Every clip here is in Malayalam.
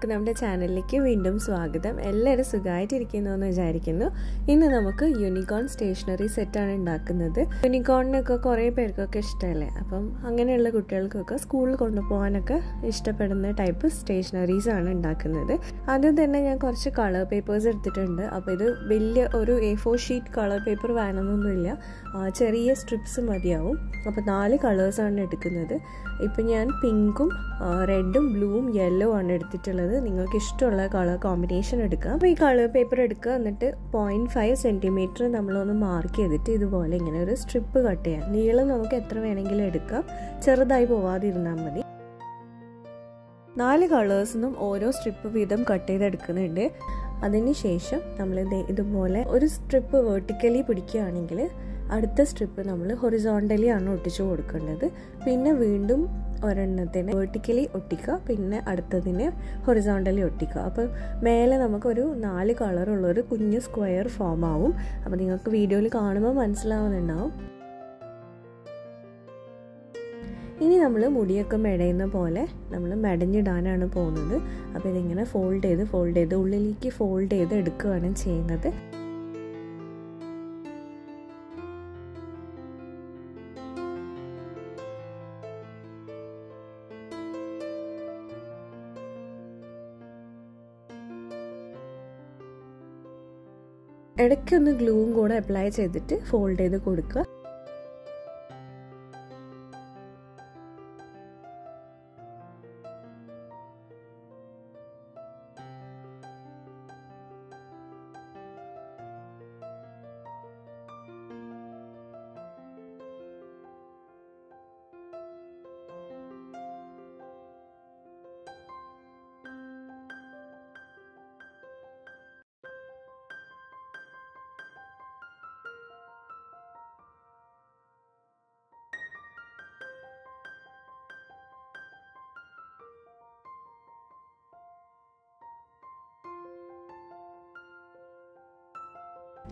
എല്ലാവർക്കും നമ്മുടെ ചാനലിലേക്ക് വീണ്ടും സ്വാഗതം. എല്ലാവരും സുഖമായിട്ടിരിക്കുന്നു എന്ന് വിചാരിക്കുന്നു. ഇന്ന് നമുക്ക് യൂണിക്കോൺ സ്റ്റേഷനറി സെറ്റാണ് ഉണ്ടാക്കുന്നത്. യൂണിക്കോണിനൊക്കെ കുറേ പേർക്കൊക്കെ ഇഷ്ടമല്ലേ, അപ്പം അങ്ങനെയുള്ള കുട്ടികൾക്കൊക്കെ സ്കൂളിൽ കൊണ്ടുപോകാനൊക്കെ ഇഷ്ടപ്പെടുന്ന ടൈപ്പ് സ്റ്റേഷനറീസ് ആണ് ഉണ്ടാക്കുന്നത്. ആദ്യം തന്നെ ഞാൻ കുറച്ച് കളർ പേപ്പേഴ്സ് എടുത്തിട്ടുണ്ട്. അപ്പോൾ ഇത് വലിയ ഒരു A4 ഷീറ്റ് കളർ പേപ്പർ വേണമെന്നൊന്നുമില്ല, ചെറിയ സ്ട്രിപ്സ് മതിയാവും. അപ്പോൾ 4 കളേഴ്സാണ് എടുക്കുന്നത്. ഇപ്പം ഞാൻ പിങ്കും റെഡും ബ്ലൂവും യെല്ലോ ആണ് എടുത്തിട്ടുള്ളത്. നിങ്ങൾക്ക് ഇഷ്ടമുള്ള കളർ കോമ്പിനേഷൻ എടുക്കാം. അപ്പോൾ ഈ കളർ പേപ്പർ എടുക്കുക, എന്നിട്ട് 0.5 സെൻറ്റിമീറ്റർ നമ്മളൊന്ന് മാർക്ക് ചെയ്തിട്ട് ഇതുപോലെ ഇങ്ങനെ ഒരു സ്ട്രിപ്പ് കട്ട് ചെയ്യാം. നീളം നമുക്ക് എത്ര വേണമെങ്കിലും എടുക്കാം, ചെറുതായി പോവാതിരുന്നാൽ മതി. 4 കളേഴ്സിനും ഓരോ സ്ട്രിപ്പ് വീതം കട്ട് ചെയ്തെടുക്കുന്നുണ്ട്. അതിനുശേഷം നമ്മൾ ഇതുപോലെ ഒരു സ്ട്രിപ്പ് വെർട്ടിക്കലി പിടിക്കുകയാണെങ്കിൽ അടുത്ത സ്ട്രിപ്പ് നമ്മൾ ഹൊറിസോണ്ടലി ആണ് ഒട്ടിച്ചു കൊടുക്കേണ്ടത്. പിന്നെ വീണ്ടും ഒരെണ്ണത്തിന് വെർട്ടിക്കലി ഒട്ടിക്കുക, പിന്നെ അടുത്തതിനെ ഹൊറിസോണ്ടലി ഒട്ടിക്കുക. അപ്പോൾ മേലെ നമുക്കൊരു 4 കളറുള്ളൊരു കുഞ്ഞ് സ്ക്വയർ ഫോം ആവും. അപ്പോൾ നിങ്ങൾക്ക് വീഡിയോയിൽ കാണുമ്പോൾ മനസ്സിലാവുന്നുണ്ടാവും. ഇനി നമ്മൾ മുടിയൊക്കെ മെടയുന്ന പോലെ നമ്മൾ മെടഞ്ഞിടാനാണ് പോകുന്നത്. അപ്പോൾ ഇതിങ്ങനെ ഫോൾഡ് ചെയ്ത് ഉള്ളിലേക്ക് ഫോൾഡ് ചെയ്ത് എടുക്കുകയാണ് ചെയ്യുന്നത്. ഇടയ്ക്കൊന്ന് ഗ്ലൂവും കൂടെ അപ്ലൈ ചെയ്തിട്ട് ഫോൾഡ് ചെയ്ത് കൊടുക്കുക.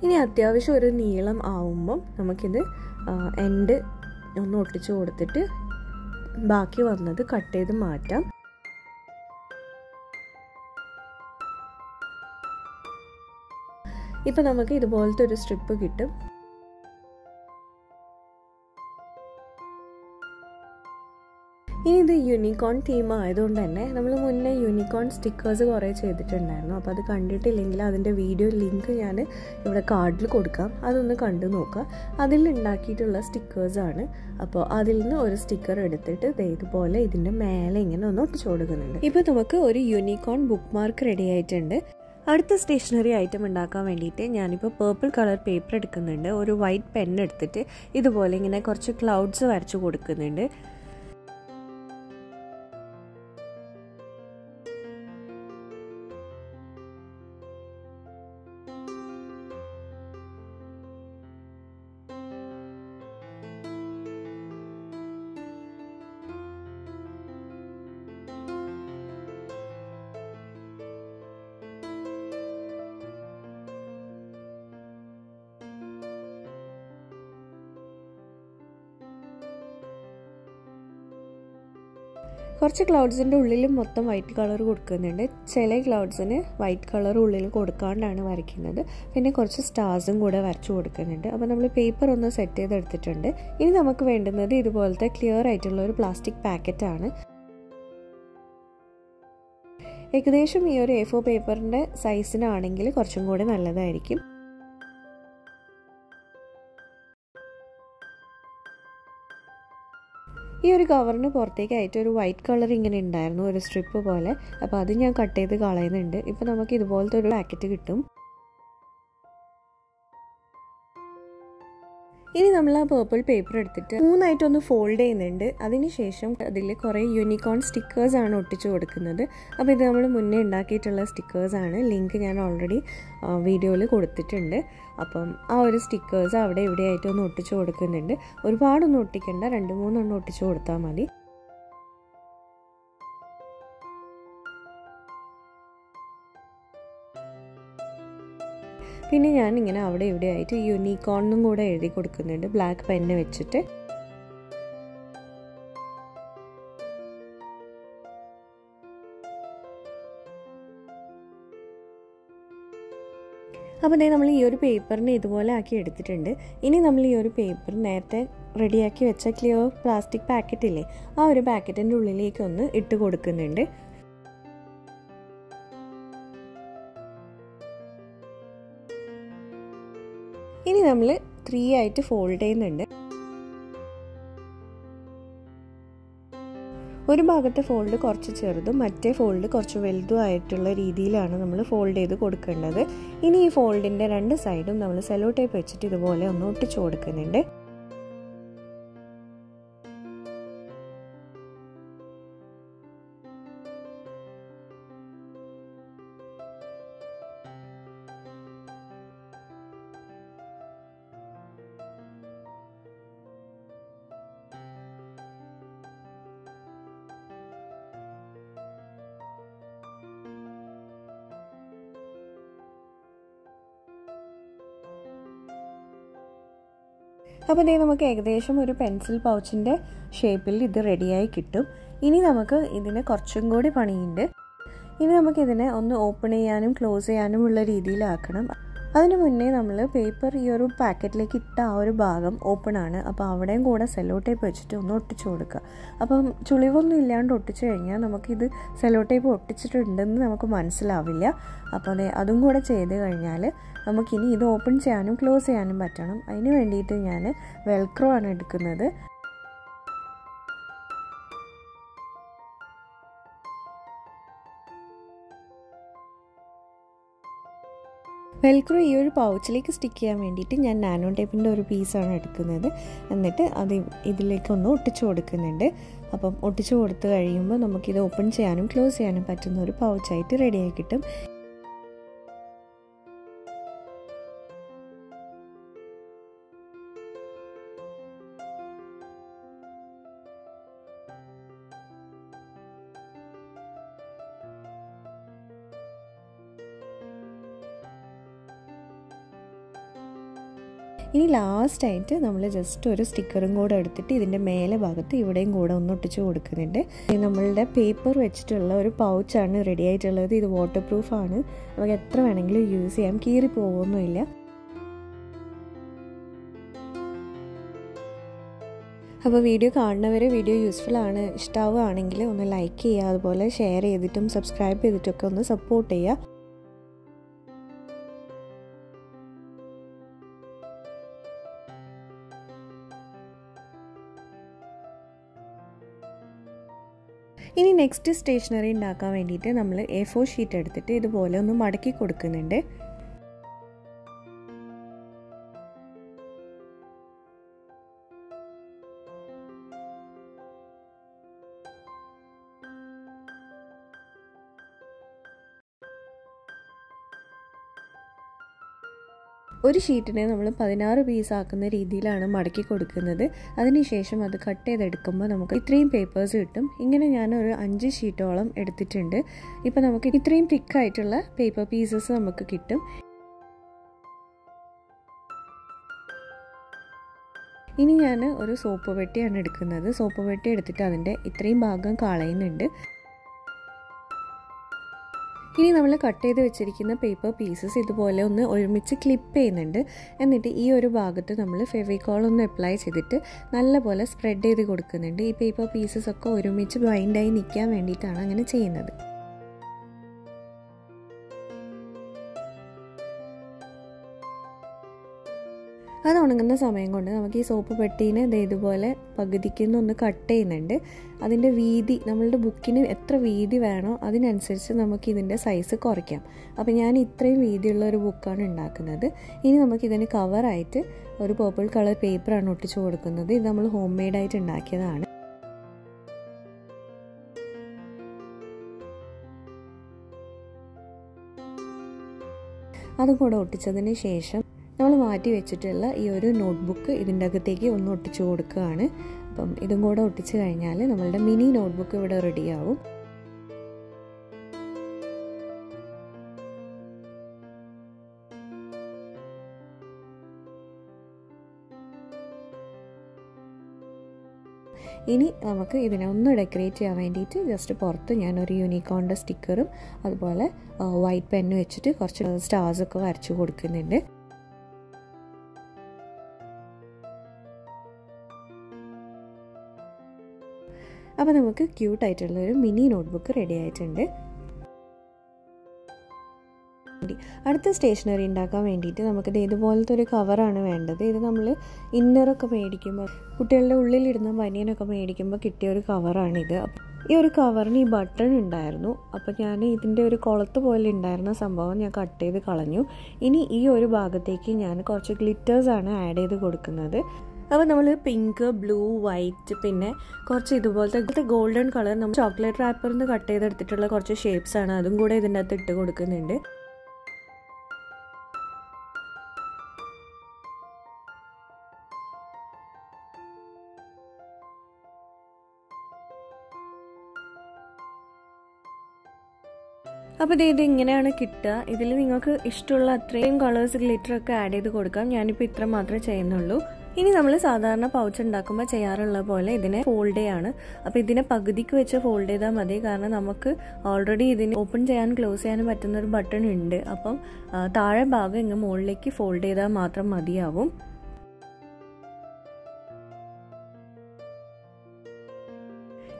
ഇനി അത്യാവശ്യം ഒരു നീളം ആവുമ്പം നമുക്കിത് എൻഡ് ഒന്ന് ഒട്ടിച്ചു കൊടുത്തിട്ട് ബാക്കി വന്നത് കട്ട് ചെയ്ത് മാറ്റാം. ഇപ്പം നമുക്ക് ഇതുപോലത്തെ ഒരു സ്ട്രിപ്പ് കിട്ടും. ഇനി ഇത് യൂണിക്കോൺ തീം ആയതുകൊണ്ട് തന്നെ നമ്മൾ മുന്നേ യൂണിക്കോൺ സ്റ്റിക്കേഴ്സ് കുറേ ചെയ്തിട്ടുണ്ടായിരുന്നു. അപ്പോൾ അത് കണ്ടിട്ടില്ലെങ്കിൽ അതിൻ്റെ വീഡിയോ ലിങ്ക് ഞാൻ ഇവിടെ കാർഡിൽ കൊടുക്കാം, അതൊന്ന് കണ്ടു നോക്കുക. അതിൽ ഉണ്ടാക്കിയിട്ടുള്ള സ്റ്റിക്കേഴ്സാണ്. അപ്പോൾ അതിൽ നിന്ന് ഒരു സ്റ്റിക്കർ എടുത്തിട്ട് ഇതുപോലെ ഇതിൻ്റെ മേലെ ഇങ്ങനെ ഒന്ന് ഒട്ടിച്ചു കൊടുക്കുന്നുണ്ട്. ഇപ്പോൾ നമുക്ക് ഒരു യൂണിക്കോൺ ബുക്ക് മാർക്ക് റെഡി ആയിട്ടുണ്ട്. അടുത്ത സ്റ്റേഷനറി ഐറ്റം ഉണ്ടാക്കാൻ വേണ്ടിയിട്ട് ഞാനിപ്പോൾ പേർപ്പിൾ കളർ പേപ്പർ എടുക്കുന്നുണ്ട്. ഒരു വൈറ്റ് പെൻ എടുത്തിട്ട് ഇതുപോലെ ഇങ്ങനെ കുറച്ച് ക്ലൗഡ്സ് വരച്ചു കൊടുക്കുന്നുണ്ട്. കുറച്ച് ക്ലൗഡ്സിൻ്റെ ഉള്ളിൽ മൊത്തം വൈറ്റ് കളർ കൊടുക്കുന്നുണ്ട്. ചില ക്ലൗഡ്സിന് വൈറ്റ് കളർ ഉള്ളിൽ കൊടുക്കാണ്ടാണ് വരയ്ക്കുന്നത്. പിന്നെ കുറച്ച് സ്റ്റാർസും കൂടെ വരച്ചു കൊടുക്കുന്നുണ്ട്. അപ്പോൾ നമ്മൾ പേപ്പർ ഒന്ന് സെറ്റ് ചെയ്തെടുത്തിട്ടുണ്ട്. ഇനി നമുക്ക് വേണ്ടുന്നത് ഇതുപോലത്തെ ക്ലിയർ ആയിട്ടുള്ള ഒരു പ്ലാസ്റ്റിക് പാക്കറ്റാണ്. ഏകദേശം ഈ ഒരു A4 പേപ്പറിൻ്റെ സൈസിനാണെങ്കിൽ കുറച്ചും കൂടെ നല്ലതായിരിക്കും. ഈ ഒരു കവറിന് പുറത്തേക്കായിട്ട് ഒരു വൈറ്റ് കളർ ഇങ്ങനെ ഉണ്ടായിരുന്നു, ഒരു സ്ട്രിപ്പ് പോലെ. അപ്പോൾ അത് ഞാൻ കട്ട് ചെയ്ത് കളയുന്നുണ്ട്. ഇപ്പോൾ നമുക്ക് ഇതുപോലത്തെ ഒരു പാക്കറ്റ് കിട്ടും. ഇനി നമ്മൾ ആ പേർപ്പിൾ പേപ്പർ എടുത്തിട്ട് 3 ആയിട്ടൊന്ന് ഫോൾഡ് ചെയ്യുന്നുണ്ട്. അതിനുശേഷം അതിൽ കുറേ യൂണിക്കോൺ സ്റ്റിക്കേഴ്സാണ് ഒട്ടിച്ചു കൊടുക്കുന്നത്. അപ്പോൾ ഇത് നമ്മൾ മുന്നേ ഉണ്ടാക്കിയിട്ടുള്ള സ്റ്റിക്കേഴ്സാണ്. ലിങ്ക് ഞാൻ ഓൾറെഡി വീഡിയോയിൽ കൊടുത്തിട്ടുണ്ട്. അപ്പം ആ ഒരു സ്റ്റിക്കേഴ്സ് അവിടെ ഇവിടെ ആയിട്ടൊന്ന് ഒട്ടിച്ചു കൊടുക്കുന്നുണ്ട്. ഒരുപാടൊന്നും ഒട്ടിക്കണ്ട, 2-3 എണ്ണം ഒട്ടിച്ചു കൊടുത്താൽ മതി. പിന്നെ ഞാൻ ഇങ്ങനെ അവിടെ ഇവിടെ ആയിട്ട് യൂണിക്കോണും കൂടെ എഴുതി കൊടുക്കുന്നുണ്ട് ബ്ലാക്ക് പെന്ന് വെച്ചിട്ട്. അപ്പോൾ ദേ നമ്മൾ ഈ ഒരു പേപ്പറിനെ ഇതുപോലെ ആക്കി എടുത്തിട്ടുണ്ട്. ഇനി നമ്മൾ ഈ ഒരു പേപ്പർ നേരത്തെ റെഡിയാക്കി വെച്ച ക്ലിയർ പ്ലാസ്റ്റിക് പാക്കറ്റ് ഇല്ലേ, ആ ഒരു പാക്കറ്റിൻ്റെ ഉള്ളിലേക്ക് ഒന്ന് ഇട്ട് കൊടുക്കുന്നുണ്ട്. ഇനി നമ്മൾ 3 ആയിട്ട് ഫോൾഡ് ചെയ്യുന്നുണ്ട്. ഒരു ഭാഗത്തെ ഫോൾഡ് കുറച്ച് ചെറുതും മറ്റേ ഫോൾഡ് കുറച്ച് വലുതും ആയിട്ടുള്ള രീതിയിലാണ് നമ്മൾ ഫോൾഡ് ചെയ്ത് കൊടുക്കേണ്ടത്. ഇനി ഈ ഫോൾഡിൻ്റെ 2 സൈഡും നമ്മൾ സെല്ലോ ടേപ്പ് വെച്ചിട്ട് ഇതുപോലെ ഒന്ന് ഒട്ടിച്ചു കൊടുക്കുന്നുണ്ട്. അപ്പോൾ ഇതേ നമുക്ക് ഏകദേശം ഒരു പെൻസിൽ പൗച്ചിൻ്റെ ഷേപ്പിൽ ഇത് റെഡിയായി കിട്ടും. ഇനി നമുക്ക് ഇതിന് കുറച്ചും കൂടി പണിയുണ്ട്. ഇനി നമുക്കിതിനെ ഒന്ന് ഓപ്പൺ ചെയ്യാനും ക്ലോസ് ചെയ്യാനും ഉള്ള രീതിയിലാക്കണം. അതിന് മുന്നേ നമ്മൾ പേപ്പർ ഈ ഒരു പാക്കറ്റിലേക്ക് ഇട്ട ആ ഒരു ഭാഗം ഓപ്പൺ ആണ്. അപ്പോൾ അവിടെയും കൂടെ സെല്ലോ ടേപ്പ് വെച്ചിട്ട് ഒന്ന് ഒട്ടിച്ചു കൊടുക്കുക. അപ്പം ചുളിവൊന്നും ഇല്ലാണ്ട് ഒട്ടിച്ചു കഴിഞ്ഞാൽ നമുക്കിത് സെല്ലോ ടേപ്പ് ഒട്ടിച്ചിട്ടുണ്ടെന്ന് നമുക്ക് മനസ്സിലാവില്ല. അപ്പോൾ അതും കൂടെ ചെയ്ത് കഴിഞ്ഞാൽ നമുക്കിനി ഇത് ഓപ്പൺ ചെയ്യാനും ക്ലോസ് ചെയ്യാനും പറ്റണം. അതിന് വേണ്ടിയിട്ട് ഞാൻ വെൽക്രോ ആണ് എടുക്കുന്നത്. വെൽക്രോ ഈ ഒരു പൗച്ചിലേക്ക് സ്റ്റിക്ക് ചെയ്യാൻ വേണ്ടിയിട്ട് ഞാൻ നാനോ ടേപ്പിൻ്റെ ഒരു പീസാണ് എടുക്കുന്നത്. എന്നിട്ട് അത് ഇതിലേക്കൊന്ന് ഒട്ടിച്ചു കൊടുക്കുന്നുണ്ട്. അപ്പം ഒട്ടിച്ചു കൊടുത്തു കഴിയുമ്പോൾ നമുക്കിത് ഓപ്പൺ ചെയ്യാനും ക്ലോസ് ചെയ്യാനും പറ്റുന്ന ഒരു പൗച്ചായിട്ട് റെഡിയായി കിട്ടും. ഇനി ലാസ്റ്റായിട്ട് നമ്മൾ ജസ്റ്റ് ഒരു സ്റ്റിക്കറും കൂടെ എടുത്തിട്ട് ഇതിൻ്റെ മേലെ ഭാഗത്ത് ഇവിടെയും കൂടെ ഒന്ന് ഒട്ടിച്ച് കൊടുക്കുന്നുണ്ട്. നമ്മളുടെ പേപ്പർ വെച്ചിട്ടുള്ള ഒരു പൗച്ചാണ് റെഡി ആയിട്ടുള്ളത്. ഇത് വാട്ടർ പ്രൂഫാണ്. നമുക്ക് എത്ര വേണമെങ്കിലും യൂസ് ചെയ്യാം, കീറി പോകുമൊന്നുമില്ല. അപ്പോൾ വീഡിയോ കാണുന്നവരെ വീഡിയോ യൂസ്ഫുൾ ആണ്, ഇഷ്ടമാവുകയാണെങ്കിൽ ഒന്ന് ലൈക്ക് ചെയ്യുക, അതുപോലെ ഷെയർ ചെയ്തിട്ടും സബ്സ്ക്രൈബ് ചെയ്തിട്ടൊക്കെ ഒന്ന് സപ്പോർട്ട് ചെയ്യുക. ഇനി നെക്സ്റ്റ് സ്റ്റേഷനറി ഉണ്ടാക്കാൻ വേണ്ടിയിട്ട് നമ്മൾ A4 ഷീറ്റ് എടുത്തിട്ട് ഇതുപോലെ ഒന്ന് മടക്കി കൊടുക്കുന്നുണ്ട്. ഒരു ഷീറ്റിനെ നമ്മൾ 16 പീസ് ആക്കുന്ന രീതിയിലാണ് മടക്കി കൊടുക്കുന്നത്. അതിനുശേഷം അത് കട്ട് ചെയ്തെടുക്കുമ്പോൾ നമുക്ക് ഇത്രയും പേപ്പേഴ്സ് കിട്ടും. ഇങ്ങനെ ഞാനൊരു 5 ഷീറ്റോളം എടുത്തിട്ടുണ്ട്. ഇപ്പോൾ നമുക്ക് ഇത്രയും തിക്കായിട്ടുള്ള പേപ്പർ പീസസ് നമുക്ക് കിട്ടും. ഇനി ഞാൻ ഒരു സോപ്പ് പെട്ടിയാണ് എടുക്കുന്നത്. സോപ്പ് പെട്ടി എടുത്തിട്ട് അതിൻ്റെ ഇത്രയും ഭാഗം കളയുന്നുണ്ട്. ഇനി നമ്മൾ കട്ട് ചെയ്ത് വെച്ചിരിക്കുന്ന പേപ്പർ പീസസ് ഇതുപോലെ ഒന്ന് ഒരുമിച്ച് ക്ലിപ്പ് ചെയ്യുന്നുണ്ട്. എന്നിട്ട് ഈ ഒരു ഭാഗത്ത് നമ്മൾ ഫെവിക്കോൾ ഒന്ന് അപ്ലൈ ചെയ്തിട്ട് നല്ലപോലെ സ്പ്രെഡ് ചെയ്ത് കൊടുക്കുന്നുണ്ട്. ഈ പേപ്പർ പീസസ് ഒക്കെ ഒരുമിച്ച് ബൈൻഡായി നിൽക്കാൻ വേണ്ടിയിട്ടാണ് അങ്ങനെ ചെയ്യുന്നത്. അത് ഉണങ്ങുന്ന സമയം കൊണ്ട് നമുക്ക് ഈ സോപ്പ് പെട്ടീനെ ഇതുപോലെ പകുതിക്കൊന്ന് കട്ട് ചെയ്യുന്നുണ്ട്. അതിൻ്റെ വീതി നമ്മളുടെ ബുക്കിന് എത്ര വീതി വേണോ അതിനനുസരിച്ച് നമുക്ക് ഇതിൻ്റെ സൈസ് കുറയ്ക്കാം. അപ്പോൾ ഞാൻ ഇത്രയും വീതിയുള്ള ഒരു ബുക്കാണ് ഉണ്ടാക്കുന്നത്. ഇനി നമുക്കിതിന് കവറായിട്ട് ഒരു പർപ്പിൾ കളർ പേപ്പറാണ് ഒട്ടിച്ചു കൊടുക്കുന്നത്. ഇത് നമ്മൾ ഹോം മെയ്ഡായിട്ട് ഉണ്ടാക്കിയതാണ്. അതും കൂടെ ഒട്ടിച്ചതിന് ശേഷം നമ്മൾ മാറ്റി വെച്ചിട്ടുള്ള ഈ ഒരു നോട്ട്ബുക്ക് ഇതിൻ്റെ അകത്തേക്ക് ഒന്ന് ഒട്ടിച്ചു കൊടുക്കുകയാണ്. അപ്പം ഇതും കൂടെ ഒട്ടിച്ച് കഴിഞ്ഞാൽ നമ്മളുടെ മിനി നോട്ട്ബുക്ക് ഇവിടെ റെഡിയാവും. ഇനി നമുക്ക് ഇതിനെ ഒന്ന് ഡെക്കറേറ്റ് ചെയ്യാൻ വേണ്ടിയിട്ട് ജസ്റ്റ് പുറത്ത് ഞാനൊരു യൂണിക്കോണിൻ്റെ സ്റ്റിക്കറും അതുപോലെ വൈറ്റ് പെന്ന് വെച്ചിട്ട് കുറച്ച് സ്റ്റാർസൊക്കെ വരച്ചു കൊടുക്കുന്നുണ്ട്. അപ്പോൾ നമുക്ക് ക്യൂട്ടായിട്ടുള്ളൊരു മിനി നോട്ട്ബുക്ക് റെഡി ആയിട്ടുണ്ട്. അടുത്ത സ്റ്റേഷനറി ഉണ്ടാക്കാൻ വേണ്ടിയിട്ട് നമുക്കിത് ഇതുപോലത്തെ ഒരു കവറാണ് വേണ്ടത്. ഇത് നമ്മൾ ഇന്നറൊക്കെ മേടിക്കുമ്പോൾ കുട്ടികളുടെ ഉള്ളിലിടുന്ന ബനിയനൊക്കെ മേടിക്കുമ്പോൾ കിട്ടിയ ഒരു കവറാണിത്. ഈ ഒരു കവറിന് ഈ ബട്ടൺ ഉണ്ടായിരുന്നു. അപ്പോൾ ഞാൻ ഇതിൻ്റെ ഒരു കുളത്ത് പോലെ ഉണ്ടായിരുന്ന സംഭവം ഞാൻ കട്ട് ചെയ്ത് കളഞ്ഞു. ഇനി ഈ ഒരു ഭാഗത്തേക്ക് ഞാൻ കുറച്ച് ഗ്ലിറ്റേഴ്സാണ് ആഡ് ചെയ്ത് കൊടുക്കുന്നത്. അപ്പോൾ നമ്മൾ പിങ്ക്, ബ്ലൂ, വൈറ്റ്, പിന്നെ കുറച്ച് ഇതുപോലത്തെ ഗോൾഡൻ കളർ നമ്മൾ ചോക്ലേറ്റ് റാപ്പറിൽ നിന്ന് കട്ട് ചെയ്തെടുത്തിട്ടുള്ള കുറച്ച് ഷേപ്സാണ്, അതും കൂടെ ഇതിൻ്റെ അകത്ത് ഇട്ട് കൊടുക്കുന്നുണ്ട്. അപ്പോൾ ഇത് ഇങ്ങനെയാണ് കിട്ടുക. ഇതിൽ നിങ്ങൾക്ക് ഇഷ്ടമുള്ള അത്രയും കളേഴ്സ് ഗ്ലിറ്ററൊക്കെ ആഡ് ചെയ്ത് കൊടുക്കാം. ഞാനിപ്പോൾ ഇത്ര മാത്രമേ ചെയ്യുന്നുള്ളൂ. ഇനി നമ്മൾ സാധാരണ പൗച്ച് ഉണ്ടാക്കുമ്പോൾ ചെയ്യാറുള്ള പോലെ ഇതിനെ ഫോൾഡ് ചെയ്യാണ്. അപ്പോൾ ഇതിനെ പകുതിക്ക് വെച്ച് ഫോൾഡ് ചെയ്താൽ മതി. കാരണം നമുക്ക് ഓൾറെഡി ഇതിന് ഓപ്പൺ ചെയ്യാനും ക്ലോസ് ചെയ്യാനും പറ്റുന്ന ഒരു ബട്ടൺ ഉണ്ട്. അപ്പം താഴെ ഭാഗം ഇങ്ങ് മുകളിലേക്ക് ഫോൾഡ് ചെയ്താൽ മാത്രം മതിയാവും.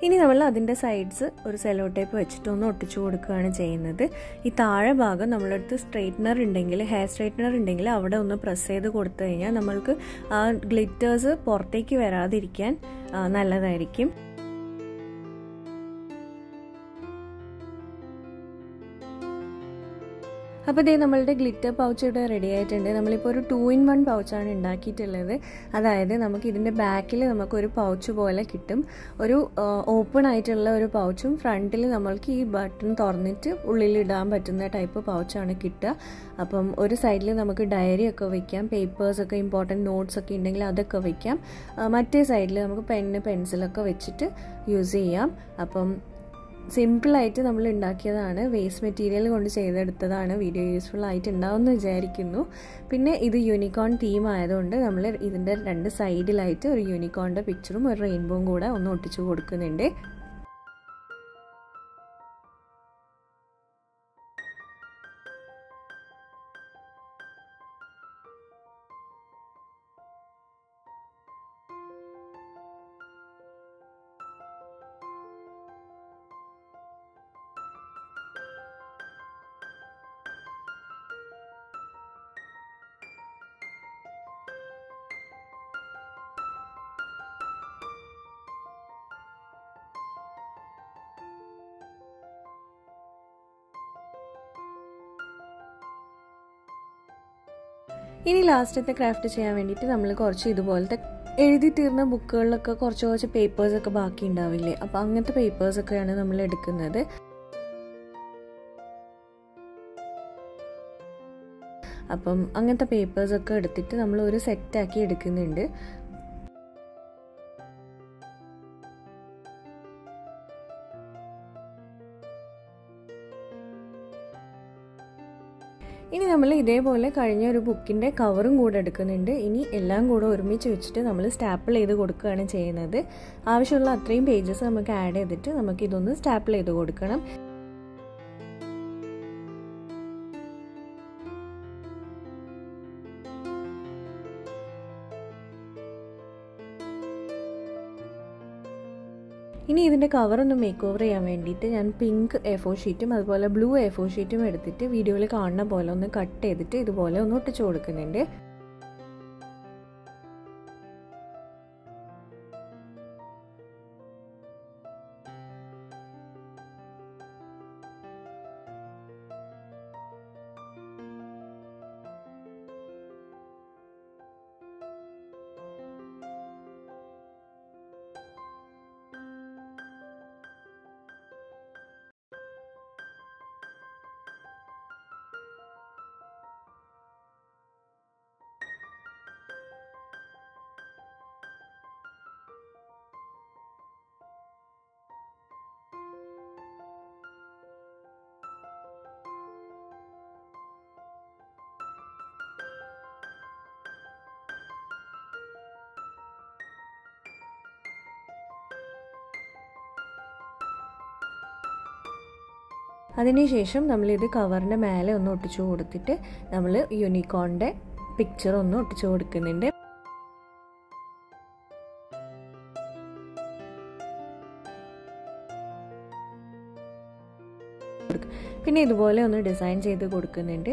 ഇനി നമ്മൾ അതിൻ്റെ സൈഡ്സ് ഒരു സെല്ലോ ടേപ്പ് വെച്ചിട്ട് ഒന്ന് ഒട്ടിച്ചു കൊടുക്കുകയാണ് ചെയ്യുന്നത്. ഈ താഴെ ഭാഗം നമ്മളടുത്ത് സ്ട്രെയിറ്റ്നർ ഉണ്ടെങ്കിൽ, ഹെയർ സ്ട്രെയിറ്റ്നർ ഉണ്ടെങ്കിൽ അവിടെ ഒന്ന് പ്രസ് ചെയ്ത് കൊടുത്തു കഴിഞ്ഞാൽ നമ്മൾക്ക് ആ ഗ്ലിറ്റേഴ്സ് പുറത്തേക്ക് വരാതിരിക്കാൻ നല്ലതായിരിക്കും. അപ്പോൾ ഇതേ നമ്മളുടെ ഗ്ലിറ്റർ പൗച്ച് ഇവിടെ റെഡി ആയിട്ടുണ്ട്. നമ്മളിപ്പോൾ ഒരു 2-in-1 പൗച്ചാണ് ഉണ്ടാക്കിയിട്ടുള്ളത്. അതായത് നമുക്ക് ഇതിൻ്റെ ബാക്കിൽ നമുക്കൊരു പൗച്ച് പോലെ കിട്ടും. ഒരു ഓപ്പൺ ആയിട്ടുള്ള ഒരു പൗച്ചും ഫ്രണ്ടിൽ നമ്മൾക്ക് ഈ ബട്ടൺ തുറന്നിട്ട് ഉള്ളിലിടാൻ പറ്റുന്ന ടൈപ്പ് പൗച്ചാണ് കിട്ടുക. അപ്പം ഒരു സൈഡിൽ നമുക്ക് ഡയറി ഒക്കെ വയ്ക്കാം, പേപ്പേഴ്സൊക്കെ ഇമ്പോർട്ടൻറ്റ് നോട്ട്സൊക്കെ ഉണ്ടെങ്കിൽ അതൊക്കെ വയ്ക്കാം. മറ്റേ സൈഡിൽ നമുക്ക് പെന്ന്, പെൻസിലൊക്കെ വെച്ചിട്ട് യൂസ് ചെയ്യാം. അപ്പം സിമ്പിളായിട്ട് നമ്മൾ ഉണ്ടാക്കിയതാണ്, വേസ്റ്റ് മെറ്റീരിയൽ കൊണ്ട് ചെയ്തെടുത്തതാണ്. വീഡിയോ യൂസ്ഫുൾ ആയിട്ട് ഉണ്ടാവുമെന്ന് വിചാരിക്കുന്നു. പിന്നെ ഇത് യൂണിക്കോൺ തീം ആയതുകൊണ്ട് നമ്മൾ ഇതിൻ്റെ 2 സൈഡിലായിട്ട് ഒരു യൂണിക്കോണിൻ്റെ പിക്ചറും ഒരു റെയിൻബോയും കൂടെ ഒന്ന് ഒട്ടിച്ചു കൊടുക്കുന്നുണ്ട്. ഇനി ലാസ്റ്റത്തെ ക്രാഫ്റ്റ് ചെയ്യാൻ വേണ്ടിയിട്ട് നമ്മൾ കുറച്ച് ഇതുപോലത്തെ എഴുതി തീർന്ന ബുക്കുകളിലൊക്കെ കുറച്ച് പേപ്പേഴ്സൊക്കെ ബാക്കി ഉണ്ടാവില്ലേ, അപ്പോൾ അങ്ങനത്തെ പേപ്പേഴ്സൊക്കെയാണ് നമ്മൾ എടുക്കുന്നത്. അപ്പം അങ്ങനത്തെ പേപ്പേഴ്സൊക്കെ എടുത്തിട്ട് നമ്മൾ ഒരു സെറ്റാക്കി എടുക്കുന്നുണ്ട്. ഇനി നമ്മൾ ഇതേപോലെ കഴിഞ്ഞ ഒരു ബുക്കിൻ്റെ കവറും കൂടെ എടുക്കുന്നുണ്ട്. ഇനി എല്ലാം കൂടെ ഒരുമിച്ച് വെച്ചിട്ട് നമ്മൾ സ്റ്റാപ്പിൾ ചെയ്ത് കൊടുക്കുകയാണ് ചെയ്യുന്നത്. ആവശ്യമുള്ള അത്രയും പേജസ് നമുക്ക് ആഡ് ചെയ്തിട്ട് നമുക്കിതൊന്ന് സ്റ്റാപ്പിൾ ചെയ്ത് കൊടുക്കണം. ഇനി ഇതിൻ്റെ കവറൊന്ന് മേക്ക് ഓവർ ചെയ്യാൻ വേണ്ടിയിട്ട് ഞാൻ പിങ്ക് A4 ഷീറ്റും അതുപോലെ ബ്ലൂ A4 ഷീറ്റും എടുത്തിട്ട് വീഡിയോയിൽ കാണുന്ന പോലെ ഒന്ന് കട്ട് ചെയ്തിട്ട് ഇതുപോലെ ഒന്ന് ഒട്ടിച്ചു കൊടുക്കുന്നുണ്ട്. അതിനുശേഷം നമ്മളിത് കവറിൻ്റെ മേലെ ഒന്ന് ഒട്ടിച്ചു കൊടുത്തിട്ട് നമ്മൾ യൂണിക്കോണിൻ്റെ പിക്ചർ ഒന്ന് ഒട്ടിച്ചു കൊടുക്കുന്നുണ്ട്. പിന്നെ ഇതുപോലെ ഒന്ന് ഡിസൈൻ ചെയ്ത് കൊടുക്കുന്നുണ്ട്.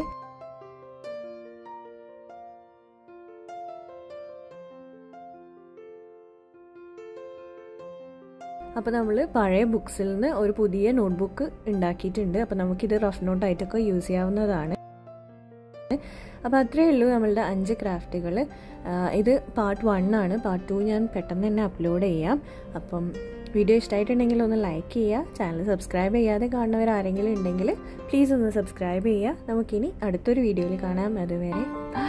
അപ്പോൾ നമ്മൾ പഴയ ബുക്സിൽ നിന്ന് ഒരു പുതിയ നോട്ട്ബുക്ക് ഉണ്ടാക്കിയിട്ടുണ്ട്. അപ്പോൾ നമുക്കിത് റഫ് നോട്ടായിട്ടൊക്കെ യൂസ് ചെയ്യാവുന്നതാണ്. അപ്പോൾ അത്രയേ ഉള്ളൂ നമ്മളുടെ 5 ക്രാഫ്റ്റുകൾ. ഇത് പാർട്ട് 1 ആണ്. പാർട്ട് 2 ഞാൻ പെട്ടെന്ന് തന്നെ അപ്ലോഡ് ചെയ്യാം. അപ്പം വീഡിയോ ഇഷ്ടമായിട്ടുണ്ടെങ്കിൽ ഒന്ന് ലൈക്ക് ചെയ്യുക. ചാനൽ സബ്സ്ക്രൈബ് ചെയ്യാതെ കാണുന്നവർ ആരെങ്കിലും ഉണ്ടെങ്കിൽ പ്ലീസ് ഒന്ന് സബ്സ്ക്രൈബ് ചെയ്യുക. നമുക്കിനി അടുത്തൊരു വീഡിയോയിൽ കാണാം. അതുവരെ ബൈ.